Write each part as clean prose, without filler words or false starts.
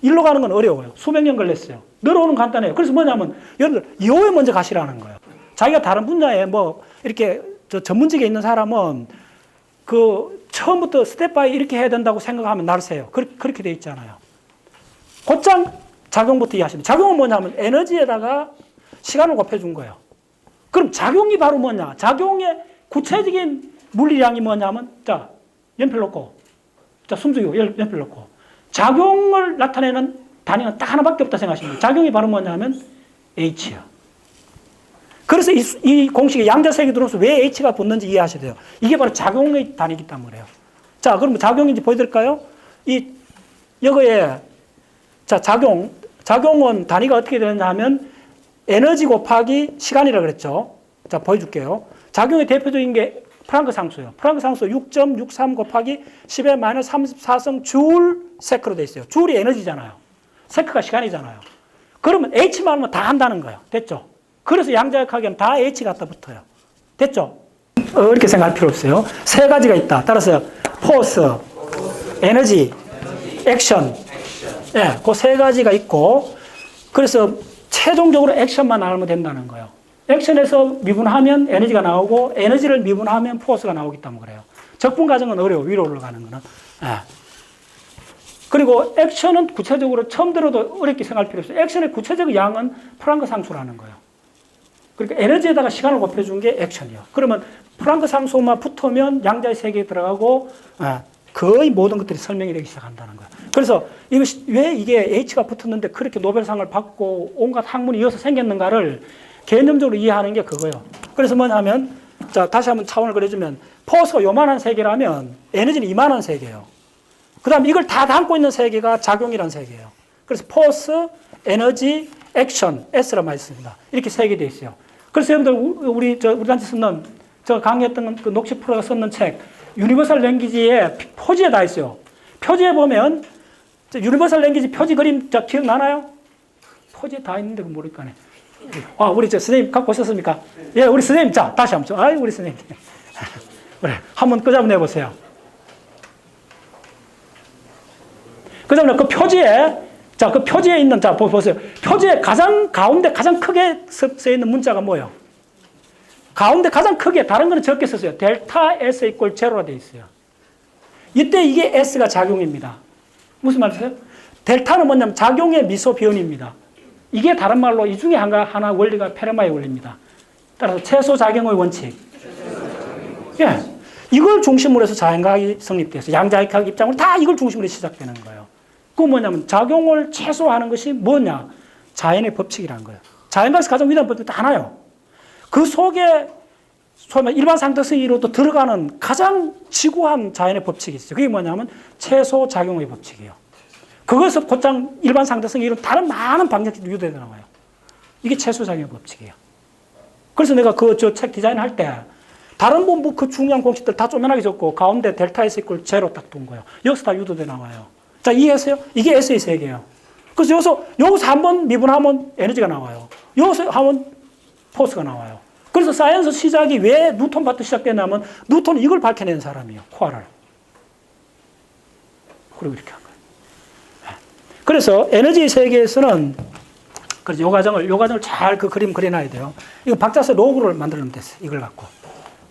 일로 가는 건 어려워요. 수백 년 걸렸어요. 내려오는 건 간단해요. 그래서 뭐냐면, 여러분들, 2호에 먼저 가시라는 거예요. 자기가 다른 분야에 뭐, 이렇게 전문직에 있는 사람은 그 처음부터 스텝 바이 이렇게 해야 된다고 생각하면 날세요. 그렇게 돼 있잖아요. 곧장 작용부터 이해하시면. 작용은 뭐냐면 에너지에다가 시간을 곱해준 거예요. 그럼 작용이 바로 뭐냐? 작용의 구체적인 물리량이 뭐냐면, 자, 연필 놓고, 자, 숨죽이고, 연필 놓고. 작용을 나타내는 단위는 딱 하나밖에 없다 생각하시면 돼요. 작용이 바로 뭐냐면 H요. 그래서 이 공식에 양자세기 들어오면서 왜 H가 붙는지 이해하셔야 돼요. 이게 바로 작용의 단위이기 때문에 그래요. 자, 그럼 작용인지 보여드릴까요? 여기에, 자, 작용은 단위가 어떻게 되느냐 하면 에너지 곱하기 시간이라고 그랬죠. 자, 보여줄게요. 작용의 대표적인 게 프랑크 상수예요. 프랑크 상수 6.63 곱하기 10의 마이너스 34성 줄 세크로 돼 있어요. 줄이 에너지잖아요. 세크가 시간이잖아요. 그러면 H만 하면 다 한다는 거예요. 됐죠? 그래서 양자역학에는 다 H 갖다 붙어요. 됐죠? 이렇게 생각할 필요 없어요. 세 가지가 있다. 따라서 포스, 에너지, 액션. 예, 그 세 가지가 있고, 그래서 최종적으로 액션만 알면 된다는 거예요. 액션에서 미분하면 에너지가 나오고, 에너지를 미분하면 포스가 나오기 때문에 그래요. 적분 과정은 어려워, 위로 올라가는 거는. 예. 그리고 액션은 구체적으로 처음 들어도 어렵게 생각할 필요 없어요. 액션의 구체적 양은 프랑크 상수라는 거예요. 그러니까 에너지에다가 시간을 곱해준 게 액션이에요. 그러면 프랑크 상수만 붙으면 양자의 세계에 들어가고, 거의 모든 것들이 설명이 되기 시작한다는 거예요. 그래서 왜 이게 H가 붙었는데 그렇게 노벨상을 받고 온갖 학문이 이어서 생겼는가를 개념적으로 이해하는 게 그거예요. 그래서 뭐냐면, 자, 다시 한번 차원을 그려주면, 포스가 요만한 세계라면 에너지는 이만한 세계예요. 그 다음에 이걸 다 담고 있는 세계가 작용이라는 세계예요. 그래서 포스, 에너지, 액션, S라 말 있습니다. 이렇게 세 개 돼 있어요. 그래서 여러분들, 우리한테 쓰는, 강의했던 그 녹시 프로가 썼는 책, 유니버설 랭귀지의 표지에 다 있어요. 표지에 보면, 유니버설 랭귀지 표지 그림, 기억나나요? 표지에 다 있는데, 그거 모르겠네. 우리 선생님 갖고 오셨습니까? 예, 우리 선생님, 자, 다시 한번. 우리 선생님. 그래, 한번 끄잡아 내보세요. 그 다음에 그 표지에, 자, 그 표지에 있는, 자, 보세요. 표지에 가운데 가장 크게 써 있는 문자가 뭐예요? 가운데 가장 크게, 다른 거는 적게 썼어요. 델타 S 이퀄 제로가 되어 있어요. 이때 이게 S가 작용입니다. 무슨 말이세요? 델타는 뭐냐면 작용의 미소 비언입니다. 이게 다른 말로 이 중에 하나 원리가 페르마의 원리입니다. 따라서 최소 작용의 원칙. 예. 이걸 중심으로 해서 자연과학이 성립돼서 양자역학 입장으로 다 이걸 중심으로 시작되는 거예요. 그 뭐냐면 작용을 최소화하는 것이 뭐냐? 자연의 법칙이라는 거예요. 자연과학에서 가장 위대한 법칙이 하나요. 그 속에 소위 일반 상대성 이론도 들어가는 가장 지구한 자연의 법칙이 있어요. 그게 뭐냐면 최소 작용의 법칙이에요. 그것을 곧장 일반 상대성 이론 다른 많은 방정식도 유도해 나와요. 이게 최소 작용의 법칙이에요. 그래서 내가 책 디자인할 때 다른 본부 그 중요한 공식들 다 쪼매나게 적고 가운데 델타 S 이퀄 제로 딱 둔 거예요. 여기서 다 유도돼 나와요. 자, 이해했어요? 이게 S의 세계예요. 그래서 여기서 한번 미분하면 에너지가 나와요. 여기서 하면 포스가 나와요. 그래서 사이언스 시작이 왜 뉴턴부터 시작됐냐면 뉴턴은 이걸 밝혀낸 사람이에요. 코아라를. 그리고 이렇게 한 거예요. 그래서 에너지 세계에서는 그래서 요 과정을 잘 그 그림 그려놔야 돼요. 이거 박자서 로그를 만들면 됐어요. 이걸 갖고.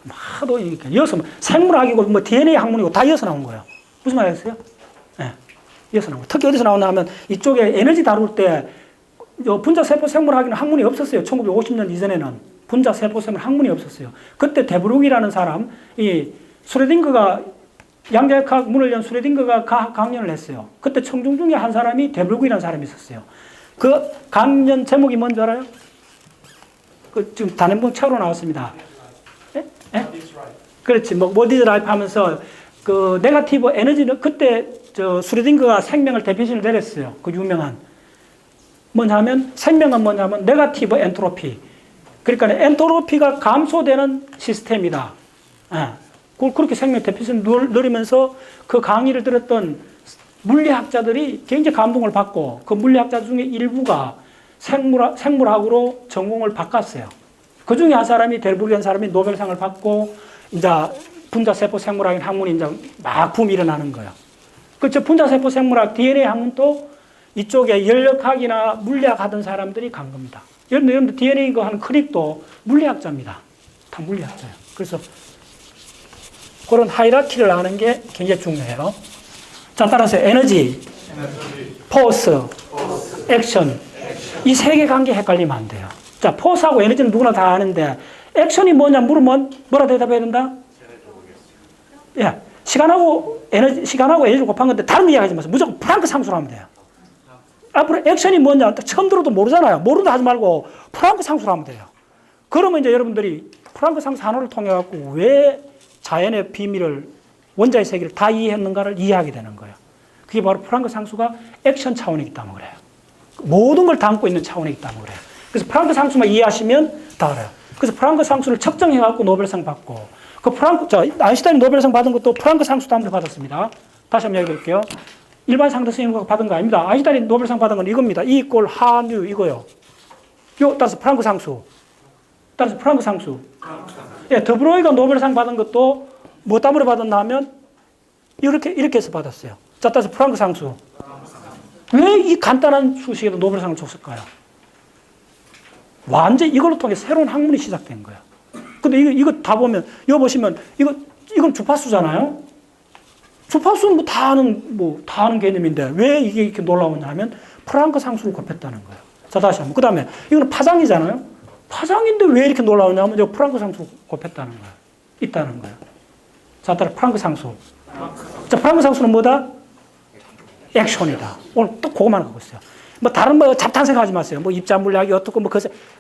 하도 이어서 생물학이고 뭐 DNA 학문이고 다 이어서 나온 거예요. 무슨 말이었어요? 네. 이어서 나온 거예요. 특히 어디서 나오냐 하면 이쪽에 에너지 다룰 때 분자세포 생물학에는 학문이 없었어요. 1950년 이전에는 분자세포 생물 학문이 없었어요. 그때 데브룩이라는 사람, 이 슈레딩거가 양자역학 문을 연 슈레딩거가 강연을 했어요. 그때 청중 중에 한 사람이 데브룩이라는 사람이 있었어요. 그 강연 제목이 뭔지 알아요? 지금 단행본 책으로 나왔습니다. 예? 예? 그렇지. What is life 하면서 그 네거티브 에너지는 그때 슈레딩거가 생명을 대표신을 내렸어요. 그 유명한. 뭐냐면 생명은 뭐냐면 네거티브 엔트로피. 그러니까 엔트로피가 감소되는 시스템이다. 예. 그렇게 생명 대표신을 누리면서 그 강의를 들었던 물리학자들이 굉장히 감동을 받고 그 물리학자 중에 일부가 생물학으로 전공을 바꿨어요. 그 중에 한 사람이 데브룩이라는 사람이 노벨상을 받고 이제 분자세포 생물학의 학문이 이제 막 붐이 일어나는 거예요. 그렇죠. 분자세포 생물학 DNA 학문도 이쪽에 연력학이나 물리학 하던 사람들이 간 겁니다. 여러분들 DNA 그 하는 클릭도 물리학자입니다. 다 물리학자예요. 그래서 그런 하이라키를 아는 게 굉장히 중요해요. 자, 따라서 에너지, 포스, 액션. 이 세 개 관계 헷갈리면 안 돼요. 자, 포스하고 에너지는 누구나 다 아는데 액션이 뭐냐 물으면 뭐라 대답해야 된다? 예. 시간하고 에너지 곱한 건데 다른 거 이야기하지 마세요. 무조건 프랑크 상수로 하면 돼요. 앞으로 액션이 뭐냐 처음 들어도 모르잖아요. 모른다 하지 말고 프랑크 상수로 하면 돼요. 그러면 이제 여러분들이 프랑크 상수 하나를 통해 갖고 왜 자연의 비밀을 원자의 세계를 다 이해했는가를 이해하게 되는 거예요. 그게 바로 프랑크 상수가 액션 차원이기 때문에 그래요. 모든 걸 담고 있는 차원이기 때문에 그래요. 그래서 프랑크 상수만 이해하시면 다 알아요. 그래서 프랑크 상수를 측정해 갖고 노벨상 받고 아인슈타인이 노벨상 받은 것도 프랑크 상수 때문에 받았습니다. 다시 한번 얘기해 볼게요. 일반 상대성인과가 받은 거 아닙니다. 아인슈타인이 노벨상 받은 건 이겁니다. E = 하뉴 이거요. 따라서 프랑크 상수. 예, 드브로이가 노벨상 받은 것도 뭐 때문에 받았나 하면 이렇게 해서 받았어요. 자, 따라서 프랑크 상수. 왜 이 간단한 수식에도 노벨상을 줬을까요? 완전 이걸로 통해 새로운 학문이 시작된 거예요. 근데 이거 다 보면, 이거 보시면, 이건 주파수잖아요? 주파수는 다 아는 개념인데, 왜 이게 이렇게 놀라우냐 하면, 프랑크 상수를 곱했다는 거예요. 자, 다시 한번. 그 다음에, 이거는 파장이잖아요? 파장인데 왜 이렇게 놀라우냐 하면, 이거 프랑크 상수를 곱했다는 거예요. 있다는 거예요. 자, 따라 프랑크 상수. 자, 프랑크 상수는 뭐다? 액션이다. 오늘 또 그거만 하고 있어요. 다른 잡다한 생각하지 마세요. 입자 물리학이 어떻고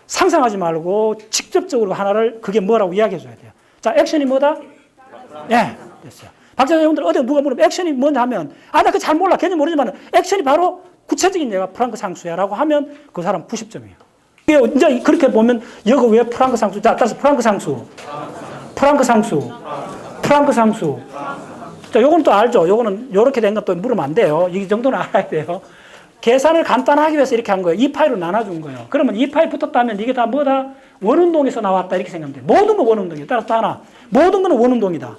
상상하지 말고 직접적으로 하나를 그게 뭐라고 이야기해 줘야 돼요. 자, 액션이 뭐다? 예, 됐어요. 박사님들 어디 누가 물으면 액션이 뭐냐 하면 나 그거 잘 몰라. 개념 모르지만 액션이 바로 구체적인 얘가 프랑크 상수야라고 하면 그 사람 90점이에요. 이제 그렇게 보면 여기 왜 프랑크 상수? 자, 따라서 프랑크 상수. 자, 요건 또 알죠? 요거는 요렇게 된 것도 물으면 안 돼요. 이 정도는 알아야 돼요. 계산을 간단하게 위해서 이렇게 한 거예요. 2파이로 나눠준 거예요. 그러면 2파이 붙었다면 이게 다 뭐다? 원운동에서 나왔다. 이렇게 생각하면 돼요. 모든 건 원운동이에요. 따라서 또 하나. 모든 건 원운동이다.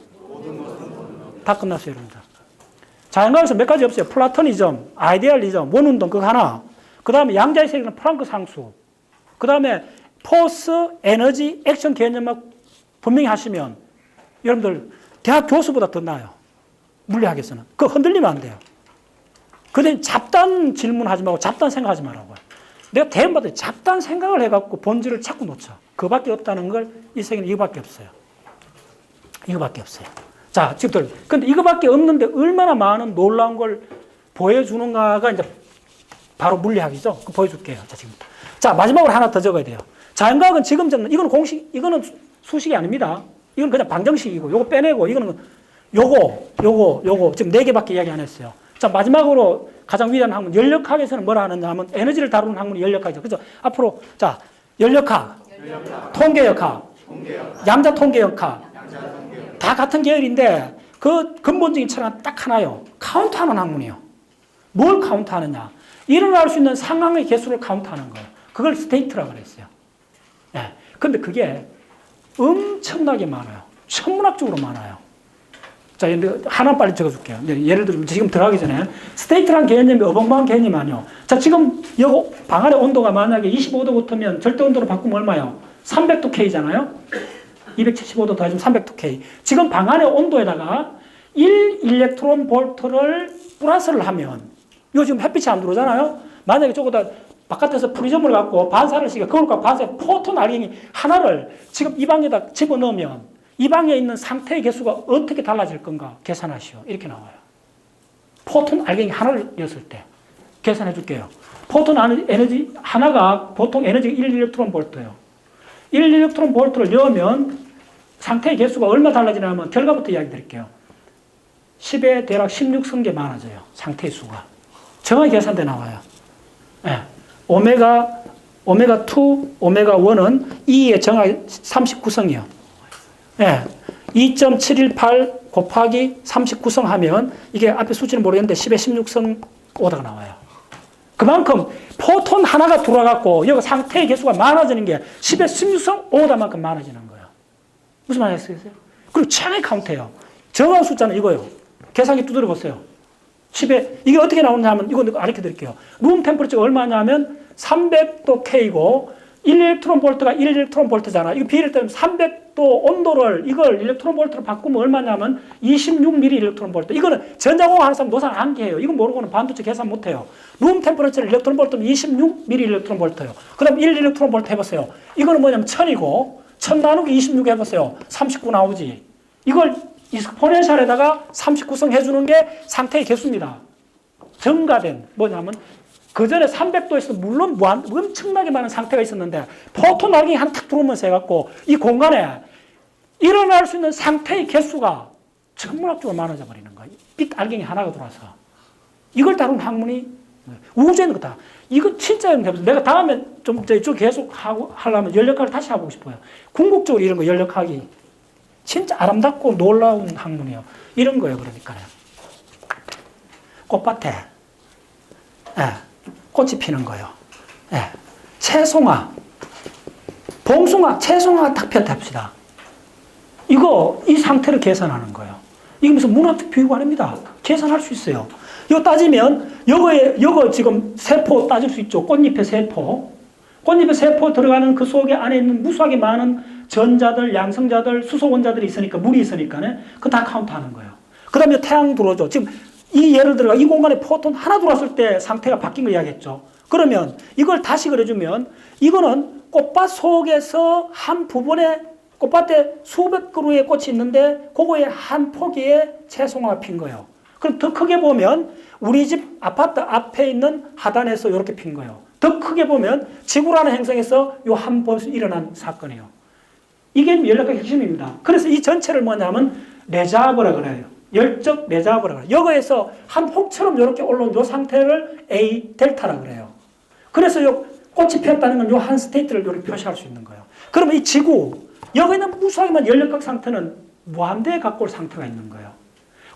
다 끝났어요, 여러분들. 자연과학에서 몇 가지 없어요. 플라토니즘, 아이디얼리즘, 원운동, 그거 하나. 그 다음에 양자의 세계는 프랑크 상수. 그 다음에 포스, 에너지, 액션 개념만 분명히 하시면 여러분들 대학 교수보다 더 나아요. 물리학에서는. 그거 흔들리면 안 돼요. 그다음에 잡다한 질문하지 말고 잡다한 생각하지 말라고요. 내가 대부분 잡다한 생각을 해갖고 본질을 자꾸 놓쳐. 그거밖에 없다는 걸 이 세계는 이거밖에 없어요. 자, 지금들. 근데 이거밖에 없는데 얼마나 많은 놀라운 걸 보여주는가가 이제 바로 물리학이죠. 그거 보여줄게요. 자, 지금부터. 자, 마지막으로 하나 더 적어야 돼요. 자연과학은 지금 적는, 이거는 수식이 아닙니다. 이건 그냥 방정식이고, 요거 빼내고, 이거는 요거. 지금 4개밖에 이야기 안 했어요. 자, 마지막으로 가장 위대한 학문, 연력학에서는 뭐라 하느냐 하면 에너지를 다루는 학문이 연력학이죠. 그죠? 앞으로, 자, 연력학, 통계역학, 양자 통계역학, 다 같은 계열인데 그 근본적인 차이가 딱 하나요. 카운트하는 학문이에요. 뭘 카운트하느냐? 일어날 수 있는 상황의 개수를 카운트하는 거예요. 그걸 스테이트라고 그랬어요. 예. 근데 그게 엄청나게 많아요. 천문학적으로 많아요. 자, 하나 빨리 적어줄게요. 예를 들면 지금 들어가기 전에 스테이트라는 개념이 어벙벙한 개념이 아니에요. 자, 지금 요 방 안의 온도가 만약에 25도부터면 절대 온도로 바꾸면 얼마예요? 300도 K잖아요. 275도 더해주면 300도 K. 지금 방 안의 온도에다가 1 일렉트론 볼트를 플러스를 하면 이거 지금 햇빛이 안 들어오잖아요. 만약에 저거다 바깥에서 프리즘을 갖고 반사를 시켜 그걸 갖고 반사 포톤 알갱이 하나를 지금 이 방에다 집어넣으면 이 방에 있는 상태의 개수가 어떻게 달라질 건가 계산하시오. 이렇게 나와요. 포톤 알갱이 하나를 였을 때 계산해 줄게요. 포톤 에너지 하나가 보통 에너지가 1 일렉트론 볼트예요. 1 일렉트론 볼트를 넣으면 상태의 개수가 얼마 달라지냐면 결과부터 이야기 드릴게요. 10의 대략 16승계 많아져요. 상태의 수가. 정확히 계산돼 나와요. 네. 오메가 2, 오메가 1은 2의 정확히 39승이요. 네. 2.718 곱하기 39승 하면 이게 앞에 수치는 모르겠는데 10의 16승 오다가 나와요. 그만큼 포톤 하나가 들어와갖고 여기 상태의 개수가 많아지는 게 10의 16승 오다만큼 많아지는 거예요. 무슨 말인지 아시겠어요? 그리고 최악의 카운트예요. 정확한 숫자는 이거예요. 계산기 두드려 보세요. 이게 어떻게 나오냐면, 이거 가르쳐 드릴게요. 룸 템퍼러처가 얼마냐면 300도 K고, 1일렉트론 볼트가 1일렉트론 볼트잖아. 이거 비례를 따르면 300도 온도를 이걸 일렉트론 볼트로 바꾸면 얼마냐면 26mm 일렉트론 볼트. 이거는 전자공학 하는 사람 노상 암기해요. 이건 모르고는 반도체 계산 못해요. 룸 템퍼러처 일렉트론 볼트는 26mm 일렉트론 볼트예요. 그 다음 1 일렉트론 볼트 해보세요. 이거는 뭐냐면 1000이고 1000 나누기 26 해보세요. 39 나오지. 이걸 익스포넨셜에다가 39성 해주는 게 상태의 개수입니다. 증가된 뭐냐면 그 전에 300도에서 물론 엄청나게 많은 상태가 있었는데 포톤 알갱이 하나 탁 들어오면서 해갖고 이 공간에 일어날 수 있는 상태의 개수가 천문학적으로 많아져 버리는 거예요. 빛 알갱이 하나가 들어와서. 이걸 다룬 학문이 우주에 있는 거다. 이거 진짜 해보세요. 내가 다음에 좀 이쪽 계속 하려면 연력학을 다시 해보고 싶어요. 궁극적으로 이런 거 연력학이 진짜 아름답고 놀라운 학문이에요. 이런 거예요. 그러니까요. 꽃밭에 꽃이 피는 거예요. 채송화, 봉숭아, 채송화가 딱 피었다 합시다. 이 상태를 계산하는 거예요. 이게 무슨 문학적 비유가 아닙니다. 계산할 수 있어요. 이거 따지면, 이거 지금 세포 따질 수 있죠. 꽃잎의 세포. 꽃잎의 세포 들어가는 그 속에 안에 있는 무수하게 많은 전자들, 양성자들, 수소원자들이 있으니까, 물이 있으니까네. 그거 다 카운트하는 거예요. 그 다음에 태양 들어오죠. 지금 이 예를 들어 이 공간에 포톤 하나 들어왔을 때 상태가 바뀐 걸 이야기했죠. 그러면 이걸 다시 그려주면 이거는 꽃밭 속에서 한 부분에 꽃밭에 수백 그루의 꽃이 있는데 그거에 한 포기에 채송화가 핀 거예요. 그럼 더 크게 보면 우리 집 아파트 앞에 있는 하단에서 이렇게 핀 거예요. 더 크게 보면 지구라는 행성에서 요 한 번에서 일어난 사건이에요. 이게 연력학의 핵심입니다. 그래서 이 전체를 뭐냐면 레자버라 그래요. 열적 레자버라 그래요. 여기에서 한 폭처럼 이렇게 올라온 이 상태를 A 델타라 그래요. 그래서 요 꽃이 피었다는 건 요 한 스테이트를 이렇게 표시할 수 있는 거예요. 그러면 이 지구, 여기 있는 무수하게만 연력학 상태는 무한대에 갖고 올 상태가 있는 거예요.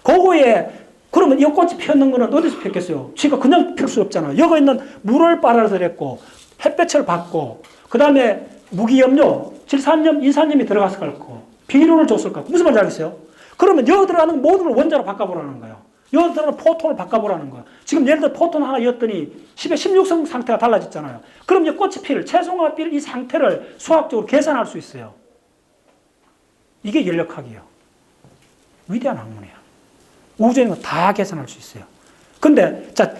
그거에, 그러면 이 꽃이 피었는 거는 어디서 피었겠어요? 지가 그냥 필 수 없잖아요. 여기 있는 물을 빨아서 했고, 햇볕을 받고, 그 다음에 무기염료, 질산염, 인산염이 들어갔을 거고, 비료를 줬을 거고, 무슨 말인지 알겠어요? 그러면 여기 들어가는 모든 걸 원자로 바꿔보라는 거예요. 여기 들어가는 포톤을 바꿔보라는 거예요. 지금 예를 들어 포톤 하나 였더니 10의 16성 상태가 달라졌잖아요. 그럼 이 꽃이 필, 채송화 필 이 상태를 수학적으로 계산할 수 있어요. 이게 연력학이에요. 위대한 학문이에요. 우주에 있는 거 다 계산할 수 있어요. 근데, 자,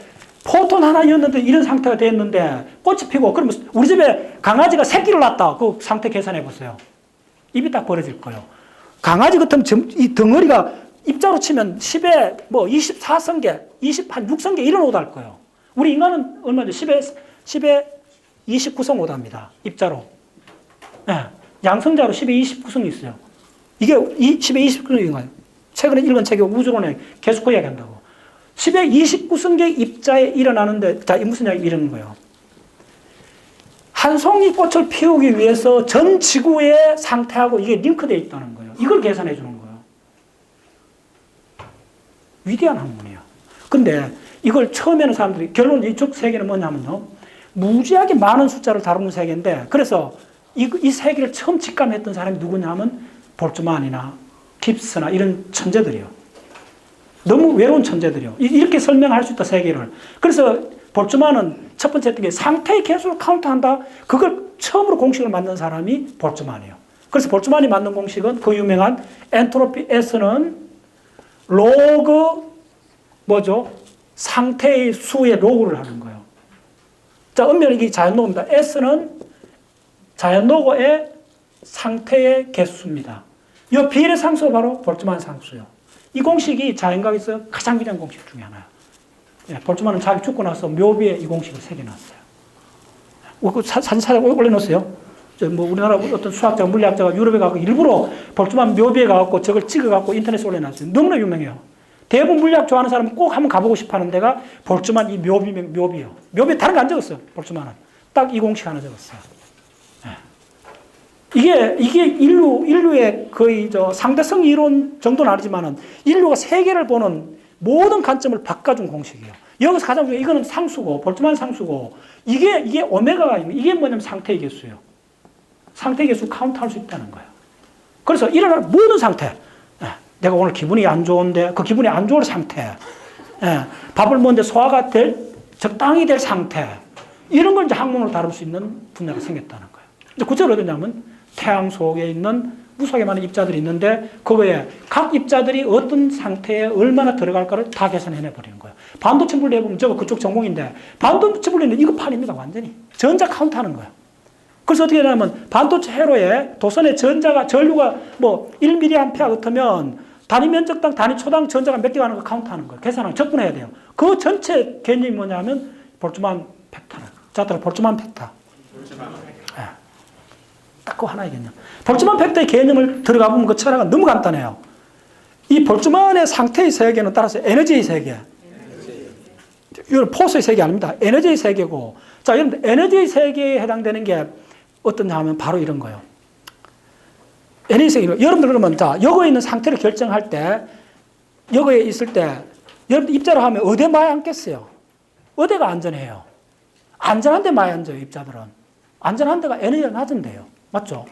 포톤 하나였는데 이런 상태가 됐는데 꽃이 피고, 그러면 우리 집에 강아지가 새끼를 낳았다. 그 상태 계산해 보세요. 입이 딱 벌어질 거예요. 강아지 같으면 이 덩어리가 입자로 치면 10에 뭐 24성계, 26성계 이런 오다 할 거예요. 우리 인간은 얼마죠? 10에 29성 오다입니다. 입자로. 네. 양성자로 10에 29성이 있어요. 이게 10에 29성인가요? 최근에 읽은 책에 우주론에 계속 그 이야기 한다고. 10에 29성계 입자에 일어나는데, 자, 무슨 이야기 이러는 거예요. 한 송이 꽃을 피우기 위해서 전 지구의 상태하고 이게 링크되어 있다는 거예요. 이걸 계산해 주는 거예요. 위대한 학문이에요. 근데 이걸 처음에는 사람들이, 결론 이쪽 세계는 뭐냐면요. 무지하게 많은 숫자를 다루는 세계인데, 그래서 이 세계를 처음 직감했던 사람이 누구냐면 볼츠만이나 깁스나 이런 천재들이에요. 너무 외로운 천재들이요. 이렇게 설명할 수 있다, 세계를. 그래서 볼츠만은 첫 번째 했던 게 상태의 개수를 카운트한다. 그걸 처음으로 공식을 만든 사람이 볼츠만이에요. 그래서 볼츠만이 만든 공식은 그 유명한 엔트로피 S는 로그 뭐죠? 상태의 수의 로그를 하는 거예요. 자, 음면이 이게 자연로그입니다. S는 자연로그의 상태의 개수입니다. 이 비례 상수가 바로 볼츠만 상수예요. 이 공식이 자연과학에서 가장 위대한 공식 중에 하나예요. 예, 볼츠만은 자기 죽고 나서 묘비에 이 공식을 새겨놨어요. 사진 찾아서 올려놓으세요. 뭐 우리나라 어떤 수학자, 물리학자가 유럽에 가고 일부러 볼츠만 묘비에 가고 저걸 찍어갖고 인터넷에 올려놨어요. 너무나 유명해요. 대부분 물리학 좋아하는 사람은 꼭 한번 가보고 싶어 하는 데가 볼츠만 이 묘비요. 묘비에 다른 거 안 적었어요. 볼츠만은. 딱 이 공식 하나 적었어요. 예. 이게 인류의 거의 상대성 이론 정도는 아니지만은 인류가 세계를 보는 모든 관점을 바꿔준 공식이에요. 여기서 가장 중요한 이거는 상수고, 볼츠만 상수고, 이게 오메가가 있는, 이게 뭐냐면 상태의 개수예요. 상태의 개수 카운트할 수 있다는 거예요. 그래서 일어나는 모든 상태, 내가 오늘 기분이 안 좋은데 그 기분이 안 좋을 상태, 예, 밥을 먹는데 소화가 적당히 될 상태. 이런 걸 이제 학문으로 다룰 수 있는 분야가 생겼다는 거예요. 이제 구체적으로 어떠냐면 태양 속에 있는 무수하게 많은 입자들이 있는데 그거에 각 입자들이 어떤 상태에 얼마나 들어갈까를 다 계산해내 버리는 거예요. 반도체 물리 해보면 저거 그쪽 전공인데 반도체 물리는 이거 판입니다. 완전히. 전자 카운트하는 거예요. 그래서 어떻게 되냐면 반도체 회로에 도선의 전류가 뭐 1mA 같으면 단위 면적당 단위 초당 전자가 몇 개 가는 거 카운트하는 거예요. 계산하고 접근해야 돼요. 그 전체 개념이 뭐냐면 볼츠만 벡터를. 자, 따라 볼츠만 벡터. 네. 딱 그거 하나의 개념. 볼츠만 벡터의 개념을 들어가 보면 그 철학은 너무 간단해요. 이 볼츠만의 상태의 세계는 따라서 에너지의 세계. 이건 포스의 세계 아닙니다. 에너지의 세계고. 자, 여러분 에너지의 세계에 해당되는 게 어떠냐 하면 바로 이런 거예요. 에너지 세계. 여러분들 그러면 자, 여기에 있는 상태를 결정할 때 여기에 있을 때 여러분들 입자로 하면 어디에 많이 앉겠어요? 어디가 안전해요? 안전한 데 많이 앉아요, 입자들은. 안전한 데가 에너지가 낮은 데요. 맞죠?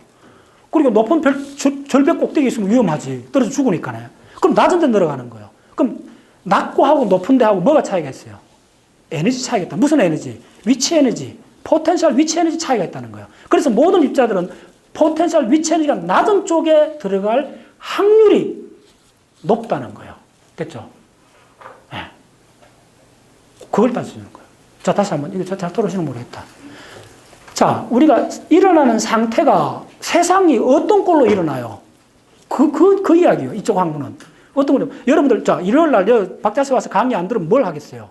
그리고 높은 절벽 꼭대기에 있으면 위험하지. 떨어져 죽으니까요. 그럼 낮은 데 들어가는 거예요. 그럼 낮고 하고 높은 데 하고 뭐가 차이가 있어요? 에너지 차이가 있다. 무슨 에너지? 위치 에너지. 포텐셜 위치 에너지 차이가 있다는 거예요. 그래서 모든 입자들은 포텐셜 위치 에너지가 낮은 쪽에 들어갈 확률이 높다는 거예요. 됐죠? 네. 그걸 따져주는 거예요. 자, 다시 한번. 이거 잘 들어오시는 모르겠다. 자, 우리가 일어나는 상태가 세상이 어떤 꼴로 일어나요? 그 이야기예요. 이쪽 학문은. 어떤 거냐. 여러분들, 자, 일요일 날 박자씨 와서 강의 안 들으면 뭘 하겠어요?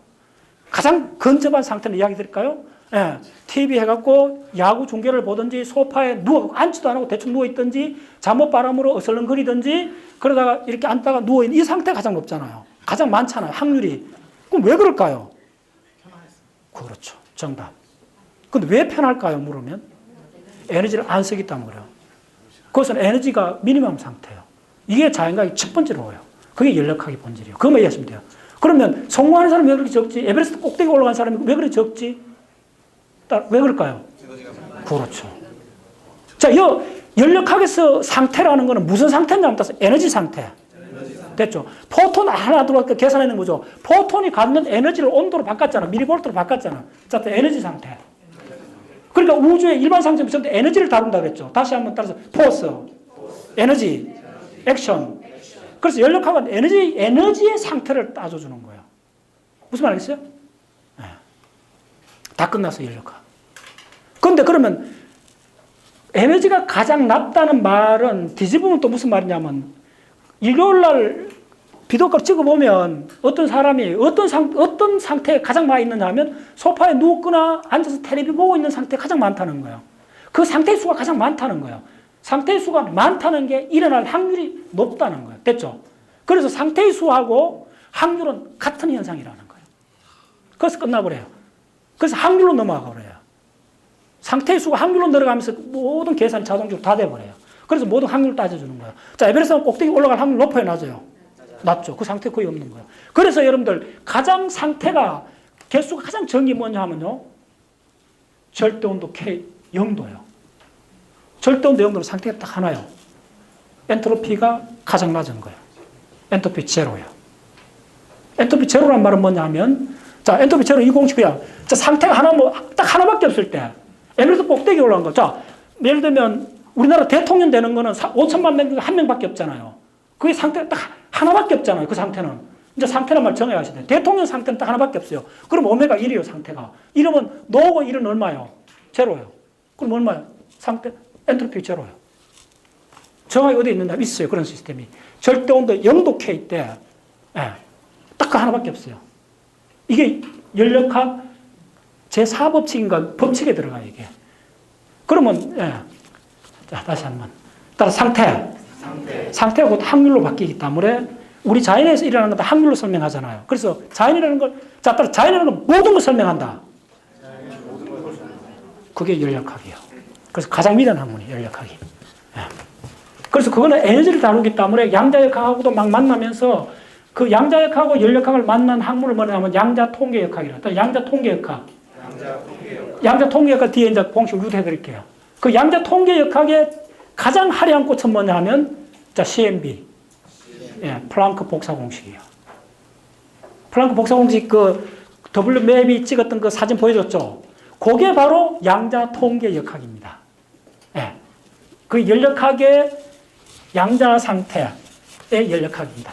가장 근접한 상태는 이야기 드릴까요? 예. TV 해갖고 야구 중계를 보든지 소파에 앉지도 안 하고 대충 누워있든지 잠옷바람으로 어슬렁거리든지 그러다가 이렇게 앉다가 누워있는 이 상태가 가장 높잖아요. 가장 많잖아요. 확률이. 그럼 왜 그럴까요? 그렇죠. 정답. 근데 왜 편할까요? 물으면. 에너지를 안 쓰기 때문에 그래요. 그것은 에너지가 미니멈 상태예요. 이게 자연과학의 첫 번째로 오요. 그게 연력학의 본질이에요. 그것만 이해하시면 돼요. 그러면 성공하는 사람이 왜 그렇게 적지? 에베레스트 꼭대기 올라간 사람이 왜 그렇게 적지? 왜 그럴까요? 그렇죠. 자, 이 연력학에서 상태라는 거는 무슨 상태냐면 따라서 에너지 상태. 됐죠? 포톤 하나 들어갈까 계산해낸 거죠. 포톤이 갖는 에너지를 온도로 바꿨잖아. 미리볼트로 바꿨잖아. 자, 에너지 상태. 그러니까 우주의 일반 상태는 전부 에너지를 다룬다 그랬죠. 다시 한번 따라서 포스, 에너지, 액션. 그래서 연력학은 에너지의 상태를 따져주는 거예요. 무슨 말 알겠어요? 네. 다 끝났어, 연력학. 근데 그러면 에너지가 가장 낮다는 말은 뒤집으면 또 무슨 말이냐면 일요일날 비디오값 찍어보면 어떤 사람이 어떤 상태에 가장 많이 있느냐 하면 소파에 누웠거나 앉아서 텔레비 보고 있는 상태에 가장 많다는 거예요. 그 상태의 수가 가장 많다는 거예요. 상태의 수가 많다는 게 일어날 확률이 높다는 거예요. 됐죠? 그래서 상태의 수하고 확률은 같은 현상이라는 거예요. 그래서 끝나버려요. 그래서 확률로 넘어가 버려요. 상태의 수가 확률로 내려가면서 모든 계산이 자동적으로 다 돼버려요. 그래서 모든 확률을 따져주는 거예요. 자, 에베레스트 꼭대기 올라갈 확률 높아요, 낮아요? 낮죠. 그 상태 거의 없는 거예요. 그래서 여러분들 가장 상태가 개수가 가장 적은 게 뭐냐 하면요. 절대온도 K 0도예요. 절대온도 0도는 상태가 딱 하나요. 엔트로피가 가장 낮은 거예요. 엔트로피 제로예요. 엔트로피 제로란 말은 뭐냐 하면 자, 엔트로피 제로 이 공식이야. 자, 상태가 딱 하나밖에 없을 때 에베레스트 꼭대기 올라간 거. 자, 예를 들면 우리나라 대통령 되는 거는 5천만 명 중에 한 명밖에 없잖아요. 그게 상태가 딱 하나밖에 없잖아요. 그 상태는. 이제 상태란 말 정해야 하시네. 대통령 상태는 딱 하나밖에 없어요. 그럼 오메가 1이에요, 상태가. 이러면 노고 1은 얼마예요? 제로예요. 그럼 얼마예요? 상태, 엔트로피 제로예요. 정확히 어디 있느냐? 있어요. 그런 시스템이. 절대 온도 0도 K 때, 딱 그 하나밖에 없어요. 이게 연력학 제4법칙인가 법칙에 들어가요, 이게. 그러면, 자, 다시 한 번. 따라 상태가 곧 확률로 바뀌기 때문에 우리 자연에서 일어나는 건 다 확률로 설명하잖아요. 그래서 자연이라는 걸, 자, 따라 자연이라는 건 모든 걸 설명한다. 그게 연력학이에요. 그래서 가장 위대한 학문이에요, 연력학이. 그래서 그거는 에너지를 다루기 때문에 양자역학하고도 막 만나면서 그 양자역학하고 연력학을 만난 학문을 뭐냐면 양자통계역학이라. 양자통계역학. 양자통계역학 뒤에 이제 공식 루트 해드릴게요. 그 양자통계역학의 가장 화려한 꽃은 뭐냐 하면 자, CMB. 플랑크 복사 공식이에요. 플랑크 복사 공식 그 W맵이 찍었던 그 사진 보여줬죠. 그게 바로 양자 통계 역학입니다. 예. 그 연력학의 양자 상태의 연력학입니다.